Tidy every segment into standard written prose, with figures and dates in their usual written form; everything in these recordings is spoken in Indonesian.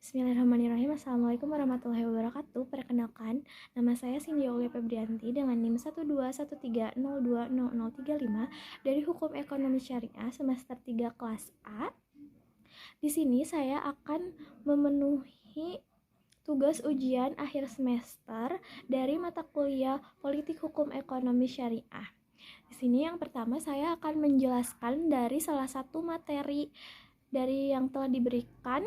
Bismillahirrahmanirrahim. Assalamualaikum warahmatullahi wabarakatuh. Perkenalkan, nama saya Cindy Aulia Febrianti dengan NIM 12130200035 dari Hukum Ekonomi Syariah semester 3 kelas A. Di sini saya akan memenuhi tugas ujian akhir semester dari mata kuliah Politik Hukum Ekonomi Syariah. Di sini yang pertama saya akan menjelaskan dari salah satu materi dari yang telah diberikan,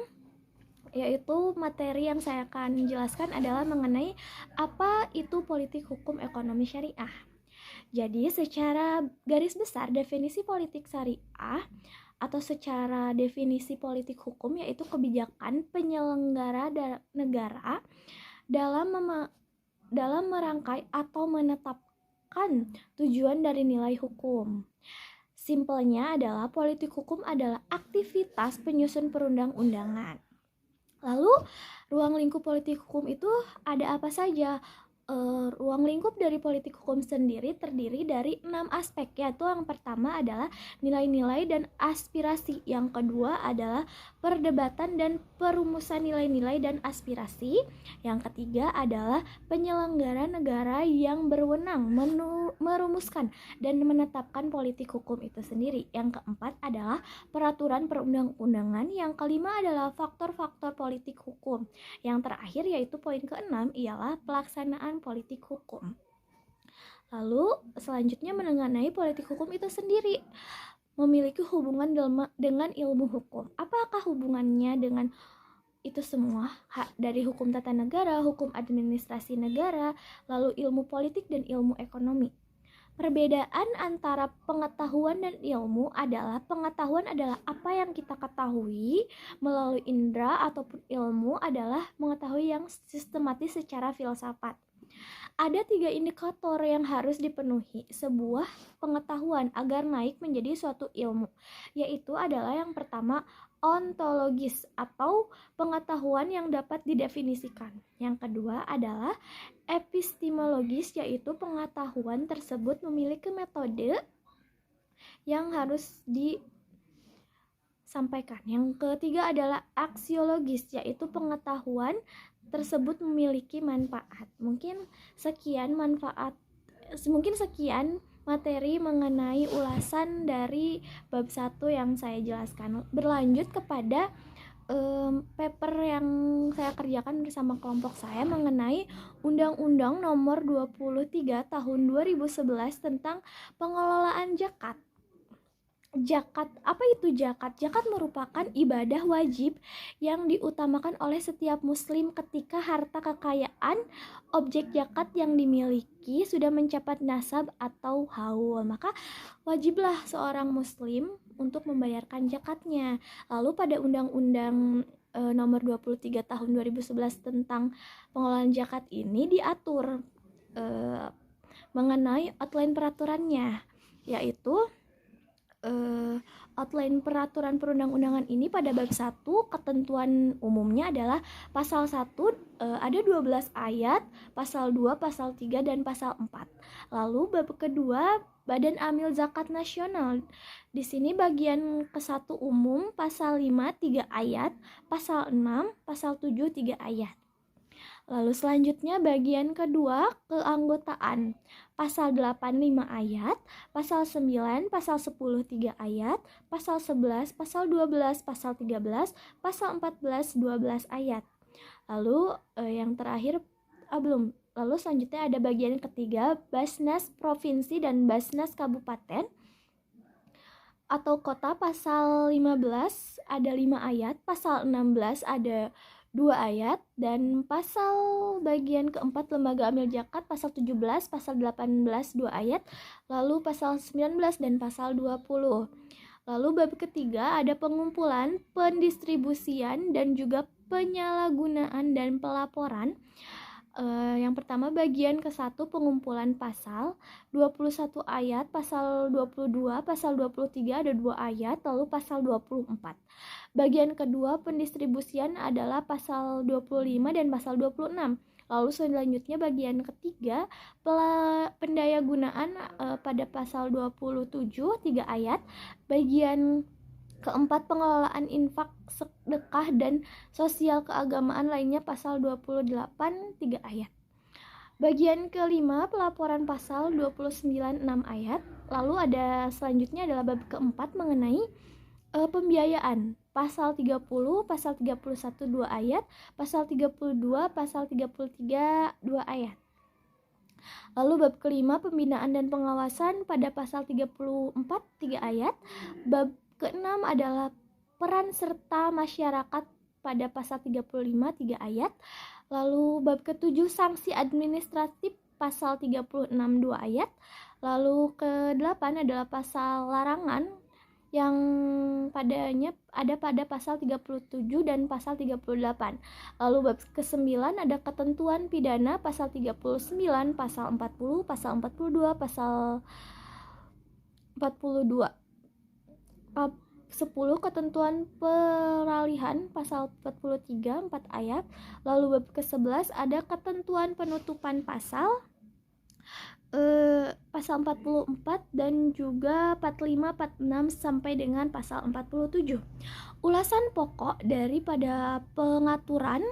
yaitu materi yang saya akan jelaskan adalah mengenai apa itu politik hukum ekonomi syariah. Jadi secara garis besar definisi politik syariah atau secara definisi politik hukum yaitu kebijakan penyelenggara negara dalam merangkai atau menetapkan tujuan dari nilai hukum. Simpelnya adalah politik hukum adalah aktivitas penyusun perundang-undangan. Lalu, ruang lingkup politik hukum itu ada apa saja? Ruang lingkup dari politik hukum sendiri terdiri dari 6 aspek, yaitu yang pertama adalah nilai-nilai dan aspirasi, yang kedua adalah perdebatan dan perumusan nilai-nilai dan aspirasi, yang ketiga adalah penyelenggara negara yang berwenang merumuskan dan menetapkan politik hukum itu sendiri, yang keempat adalah peraturan perundang-undangan, yang kelima adalah faktor-faktor politik hukum, yang terakhir yaitu poin keenam ialah pelaksanaan politik hukum. Lalu selanjutnya mengenai politik hukum itu sendiri memiliki hubungan dengan ilmu hukum. Apakah hubungannya dengan itu semua? Dari hukum tata negara, hukum administrasi negara, lalu ilmu politik dan ilmu ekonomi. Perbedaan antara pengetahuan dan ilmu adalah pengetahuan adalah apa yang kita ketahui melalui indera, ataupun ilmu adalah mengetahui yang sistematis secara filsafat. Ada 3 indikator yang harus dipenuhi sebuah pengetahuan agar naik menjadi suatu ilmu, yaitu adalah yang pertama ontologis atau pengetahuan yang dapat didefinisikan. Yang kedua adalah epistemologis, yaitu pengetahuan tersebut memiliki metode yang harus disampaikan. Yang ketiga adalah aksiologis, yaitu pengetahuan tersebut memiliki manfaat. Mungkin sekian materi mengenai ulasan dari bab 1 yang saya jelaskan. Berlanjut kepada paper yang saya kerjakan bersama kelompok saya mengenai Undang-Undang Nomor 23 Tahun 2011 tentang pengelolaan zakat. Zakat, apa itu zakat? Zakat merupakan ibadah wajib yang diutamakan oleh setiap muslim ketika harta kekayaan objek zakat yang dimiliki sudah mencapai nasab atau haul. Maka wajiblah seorang muslim untuk membayarkan zakatnya. Lalu pada Undang-Undang Nomor 23 Tahun 2011 tentang pengelolaan zakat ini diatur mengenai outline peraturannya, yaitu outline peraturan perundang-undangan ini pada bab 1 ketentuan umumnya adalah pasal 1 ada 12 ayat, pasal 2, pasal 3 dan pasal 4. Lalu bab kedua Badan Amil Zakat Nasional. Di sini bagian ke-1 umum pasal 5 3 ayat, pasal 6, pasal 7 3 ayat. Lalu selanjutnya bagian kedua keanggotaan. Pasal 8 5 ayat, pasal 9, pasal 10 3 ayat, pasal 11, pasal 12, pasal 13, pasal 14 12 ayat. Lalu yang terakhir Lalu selanjutnya ada bagian ketiga Basnas Provinsi dan Basnas Kabupaten atau kota. Pasal 15 ada 5 ayat, pasal 16 ada 2 ayat, dan pasal bagian keempat lembaga amil zakat pasal 17, pasal 18 2 ayat, lalu pasal 19 dan pasal 20. Lalu bab ketiga ada pengumpulan, pendistribusian dan juga penyalahgunaan dan pelaporan. Yang pertama bagian ke-1 pengumpulan pasal 21 ayat, pasal 22, pasal 23 ada 2 ayat, lalu pasal 24. Bagian kedua pendistribusian adalah pasal 25 dan pasal 26. Lalu selanjutnya bagian ketiga pendayagunaan pada pasal 27 3 ayat. Bagian Keempat, pengelolaan infak, sedekah, dan sosial keagamaan lainnya pasal 28 3 ayat. Bagian kelima, pelaporan pasal 29 6 ayat. Lalu ada selanjutnya adalah bab keempat mengenai pembiayaan. Pasal 30, pasal 31 2 ayat, pasal 32, pasal 33 2 ayat. Lalu bab kelima, pembinaan dan pengawasan pada pasal 34 3 ayat. Bab keenam adalah peran serta masyarakat pada pasal 35 3 ayat. Lalu bab ketujuh, sanksi administratif pasal 36 2 ayat. Lalu ke-8 adalah pasal larangan yang padanya ada pada pasal 37 dan pasal 38. Lalu bab ke-9 ada ketentuan pidana pasal 39, pasal 40, pasal 42, pasal 42. Bab 10, ketentuan peralihan pasal 43 4 ayat. Lalu bab ke-11 ada ketentuan penutupan pasal pasal 44 dan juga 45, 46 sampai dengan pasal 47. Ulasan pokok daripada pengaturan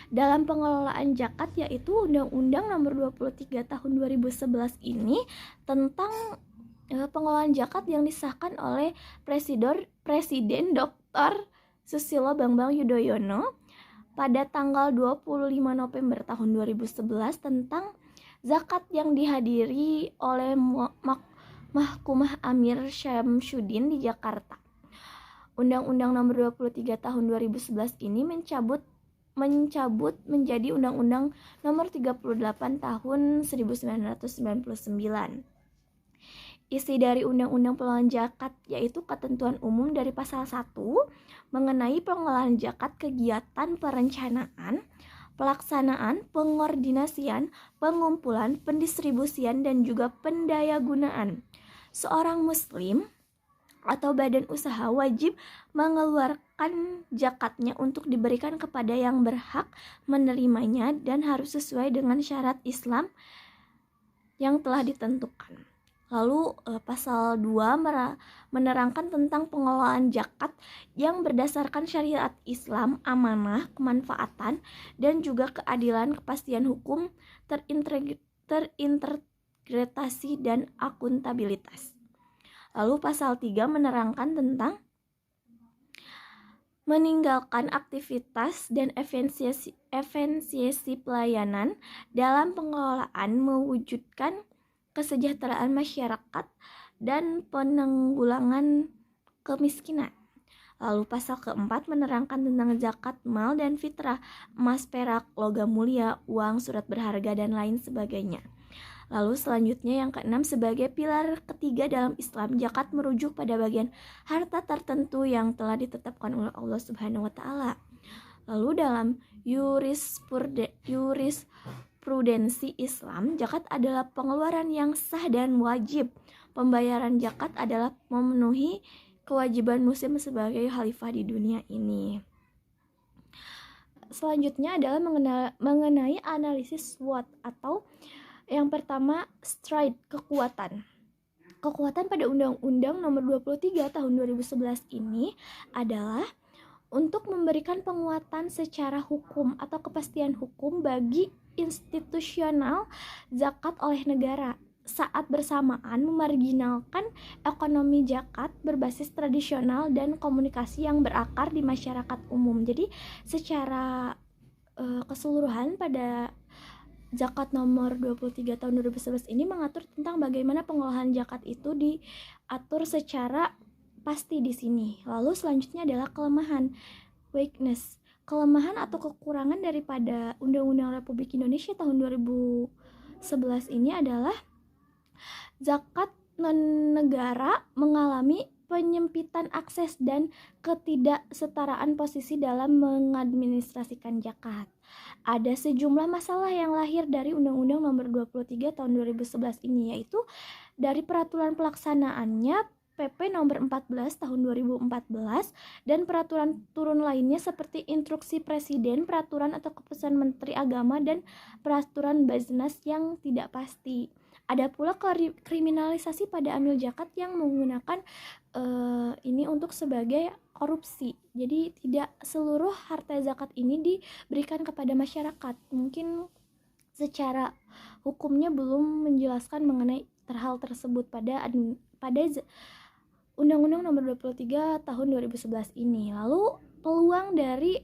dalam pengelolaan zakat yaitu Undang-Undang Nomor 23 Tahun 2011 ini tentang pengelolaan zakat yang disahkan oleh Presiden Dr. Susilo Bambang Yudhoyono pada tanggal 25 November tahun 2011 tentang zakat yang dihadiri oleh Mahkamah Amir Syamsuddin di Jakarta. Undang-Undang Nomor 23 Tahun 2011 ini mencabut menjadi Undang-Undang Nomor 38 Tahun 1999. Isi dari Undang-Undang Pengelolaan Zakat yaitu ketentuan umum dari pasal 1 mengenai pengelolaan zakat, kegiatan perencanaan, pelaksanaan, pengordinasian, pengumpulan, pendistribusian, dan juga pendayagunaan. Seorang muslim atau badan usaha wajib mengeluarkan zakatnya untuk diberikan kepada yang berhak menerimanya dan harus sesuai dengan syarat Islam yang telah ditentukan. Lalu pasal 2 menerangkan tentang pengelolaan zakat yang berdasarkan syariat Islam, amanah, kemanfaatan, dan juga keadilan, kepastian hukum, terintegrasi, dan akuntabilitas. Lalu pasal 3 menerangkan tentang meninggalkan aktivitas dan efisiensi pelayanan dalam pengelolaan mewujudkan kesejahteraan masyarakat dan penanggulangan kemiskinan. Lalu pasal keempat menerangkan tentang zakat mal dan fitrah, emas, perak, logam mulia, uang, surat berharga, dan lain sebagainya. Lalu selanjutnya yang keenam, sebagai pilar ketiga dalam Islam, zakat merujuk pada bagian harta tertentu yang telah ditetapkan oleh Allah Subhanahu wa taala. Lalu dalam jurisprudensi Islam, zakat adalah pengeluaran yang sah dan wajib. Pembayaran zakat adalah memenuhi kewajiban muslim sebagai khalifah di dunia ini. Selanjutnya adalah mengenai analisis SWOT atau yang pertama, stride, kekuatan. Kekuatan pada Undang-Undang Nomor 23 Tahun 2011 ini adalah untuk memberikan penguatan secara hukum atau kepastian hukum bagi institusional zakat oleh negara saat bersamaan memarginalkan ekonomi zakat berbasis tradisional dan komunikasi yang berakar di masyarakat umum. Jadi secara keseluruhan pada zakat nomor 23 tahun 2011 ini mengatur tentang bagaimana pengelolaan zakat itu diatur secara pasti di sini. Lalu selanjutnya adalah kelemahan, weakness. Kelemahan atau kekurangan daripada Undang-Undang Republik Indonesia tahun 2011 ini adalah zakat non-negara mengalami penyempitan akses dan ketidaksetaraan posisi dalam mengadministrasikan zakat. Ada sejumlah masalah yang lahir dari Undang-Undang Nomor 23 Tahun 2011 ini, yaitu dari peraturan pelaksanaannya PP Nomor 14 Tahun 2014 dan peraturan turun lainnya seperti Instruksi Presiden, peraturan atau keputusan Menteri Agama, dan peraturan Baznas yang tidak pasti. Ada pula kriminalisasi pada amil zakat yang menggunakan ini untuk sebagai korupsi. Jadi tidak seluruh harta zakat ini diberikan kepada masyarakat. Mungkin secara hukumnya belum menjelaskan mengenai hal tersebut pada Undang-Undang Nomor 23 Tahun 2011 ini. Lalu peluang dari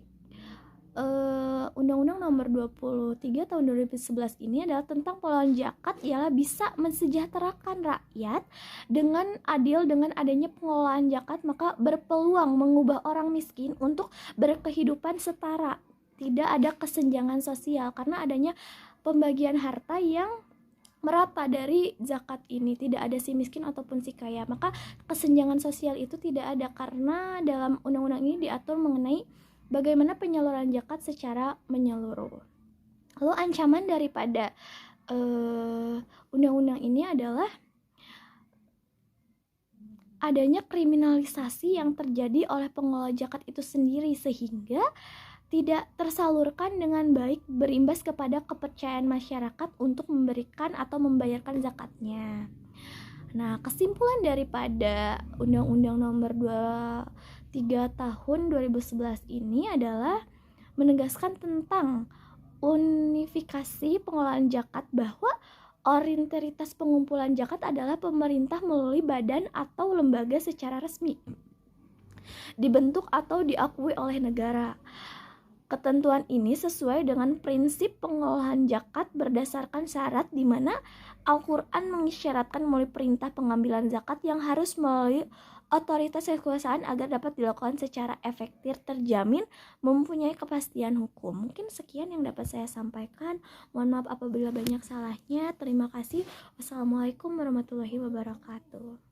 Undang-Undang Nomor 23 Tahun 2011 ini adalah tentang pengelolaan zakat, ialah bisa mensejahterakan rakyat dengan adil. Dengan adanya pengelolaan zakat maka berpeluang mengubah orang miskin untuk berkehidupan setara. Tidak ada kesenjangan sosial karena adanya pembagian harta yang merata dari zakat ini, tidak ada si miskin ataupun si kaya. Maka kesenjangan sosial itu tidak ada karena dalam undang-undang ini diatur mengenai bagaimana penyaluran zakat secara menyeluruh. Lalu ancaman daripada undang-undang ini adalah adanya kriminalisasi yang terjadi oleh pengelola zakat itu sendiri, sehingga tidak tersalurkan dengan baik, berimbas kepada kepercayaan masyarakat untuk memberikan atau membayarkan zakatnya. Nah, kesimpulan daripada Undang-Undang Nomor 23 Tahun 2011 ini adalah menegaskan tentang unifikasi pengelolaan zakat, bahwa orientaritas pengumpulan zakat adalah pemerintah melalui badan atau lembaga secara resmi, dibentuk atau diakui oleh negara. Ketentuan ini sesuai dengan prinsip pengelolaan zakat berdasarkan syarat, di mana Al-Quran mengisyaratkan melalui perintah pengambilan zakat yang harus melalui otoritas kekuasaan agar dapat dilakukan secara efektif, terjamin, mempunyai kepastian hukum. Mungkin sekian yang dapat saya sampaikan. Mohon maaf apabila banyak salahnya. Terima kasih. Wassalamualaikum warahmatullahi wabarakatuh.